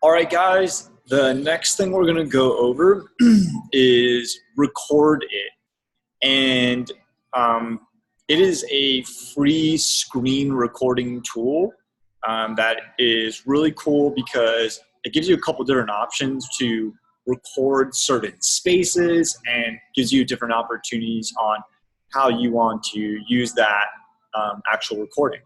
All right, guys, the next thing we're going to go over is Recordit. And it is a free screen recording tool that is really cool because it gives you a couple different options to record certain spaces and gives you different opportunities on how you want to use that actual recording.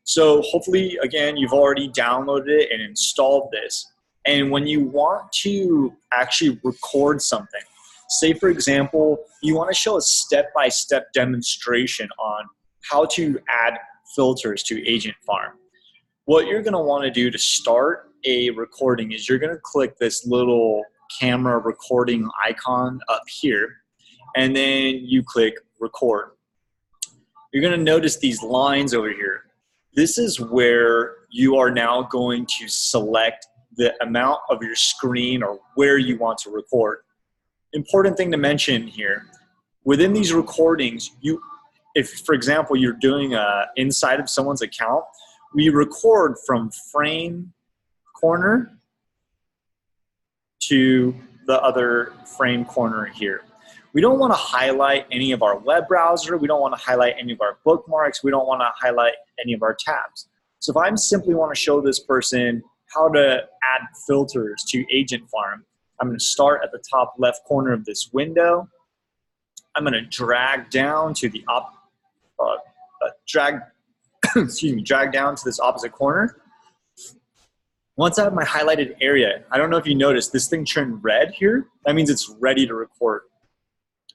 So hopefully, again, you've already downloaded it and installed this. And when you want to actually record something, say, for example, you want to show a step-by-step demonstration on how to add filters to Agent Farm. What you're going to want to do to start a recording is you're going to click this little camera recording icon up here, and then you click record. You're going to notice these lines over here. This is where you are now going to select the amount of your screen or where you want to record. Important thing to mention here, within these recordings, if for example you're doing inside of someone's account, we record from frame corner to the other frame corner here. We don't want to highlight any of our web browser. We don't want to highlight any of our bookmarks. We don't want to highlight any of our tabs. So if I simply want to show this person how to add filters to Agent Farm, I'm going to start at the top left corner of this window. I'm going to drag down to the drag down to this opposite corner. Once I have my highlighted area, I don't know if you noticed, this thing turned red here. That means it's ready to record.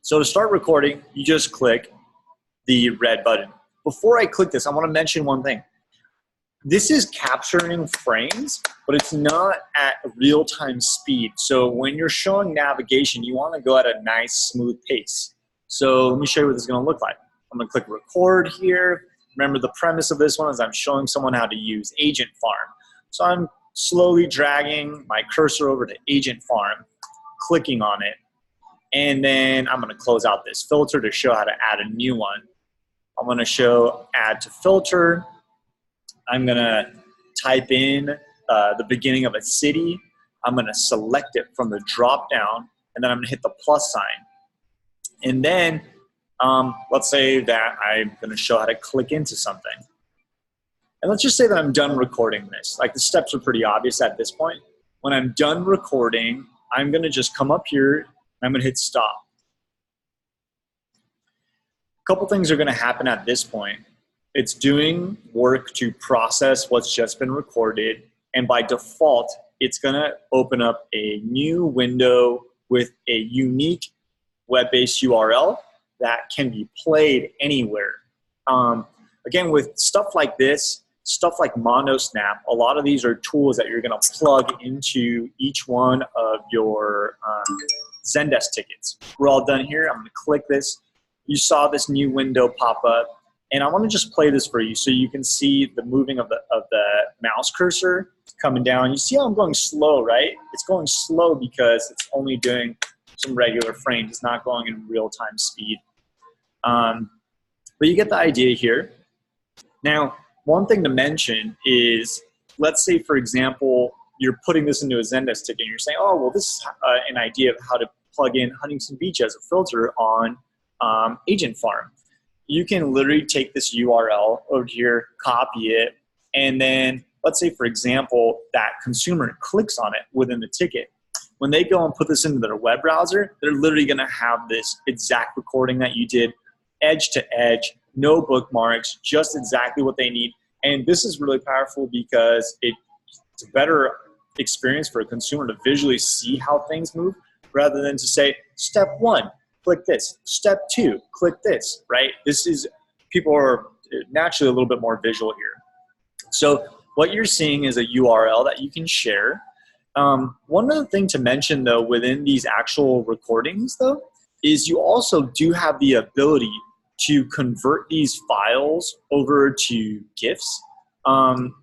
So to start recording, you just click the red button. Before I click this, I want to mention one thing. This is capturing frames, but it's not at real-time speed. So when you're showing navigation, you want to go at a nice, smooth pace. So let me show you what this is going to look like. I'm going to click record here. Remember, the premise of this one is I'm showing someone how to use Agent Farm. So I'm slowly dragging my cursor over to Agent Farm, clicking on it, and then I'm going to close out this filter to show how to add a new one. I'm going to show add to filter. I'm going to type in the beginning of a city. I'm going to select it from the drop down, and then I'm going to hit the plus sign. And then let's say that I'm going to show how to click into something. And let's just say that I'm done recording this. Like, the steps are pretty obvious at this point. When I'm done recording, I'm going to just come up here, and I'm going to hit stop. A couple things are going to happen at this point. It's doing work to process what's just been recorded, and by default, it's going to open up a new window with a unique web-based URL that can be played anywhere. Again, with stuff like this, stuff like MondoSnap, a lot of these are tools that you're going to plug into each one of your Zendesk tickets. We're all done here. I'm going to click this. You saw this new window pop up. And I want to just play this for you so you can see the moving of the mouse cursor coming down. You see how I'm going slow, right? It's going slow because it's only doing some regular frames. It's not going in real-time speed. But you get the idea here. Now, one thing to mention is, let's say, for example, you're putting this into a Zendesk ticket and you're saying, oh, well, this is an idea of how to plug in Huntington Beach as a filter on Agent Farm. You can literally take this URL over here, copy it, and then let's say, for example, that consumer clicks on it within the ticket. When they go and put this into their web browser, they're literally going to have this exact recording that you did, edge to edge, no bookmarks, just exactly what they need. And this is really powerful because it's a better experience for a consumer to visually see how things move rather than to say, step one, click this. Step two, click this, right? People are naturally a little bit more visual here. So what you're seeing is a URL that you can share. One other thing to mention, though, within these actual recordings, though, is you also do have the ability to convert these files over to GIFs.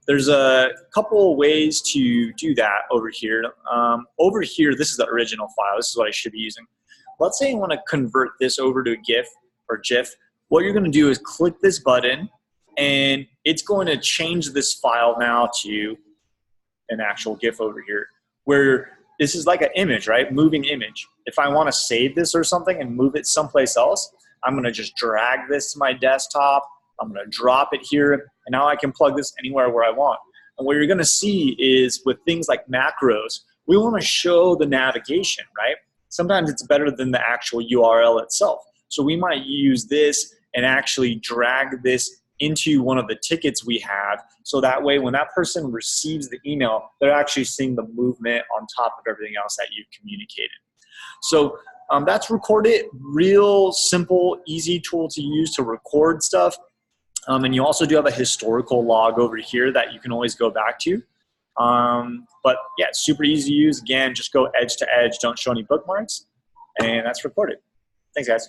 There's a couple ways to do that over here. Over here, this is the original file. This is what I should be using. Let's say you want to convert this over to a GIF or GIF. What you're going to do is click this button, and it's going to change this file now to an actual GIF over here. where this is like an image, right? Moving image. If I want to save this or something and move it someplace else, I'm going to just drag this to my desktop. I'm going to drop it here, and now I can plug this anywhere where I want. And what you're going to see is with things like macros, we want to show the navigation, right? Sometimes it's better than the actual URL itself. So we might use this and actually drag this into one of the tickets we have, so that way when that person receives the email, they're actually seeing the movement on top of everything else that you've communicated. So that's Recordit. Real simple, easy tool to use to record stuff. And you also do have a historical log over here that you can always go back to. But yeah, it's super easy to use. Again, just go edge to edge. Don't show any bookmarks. And that's Recordit. Thanks, guys.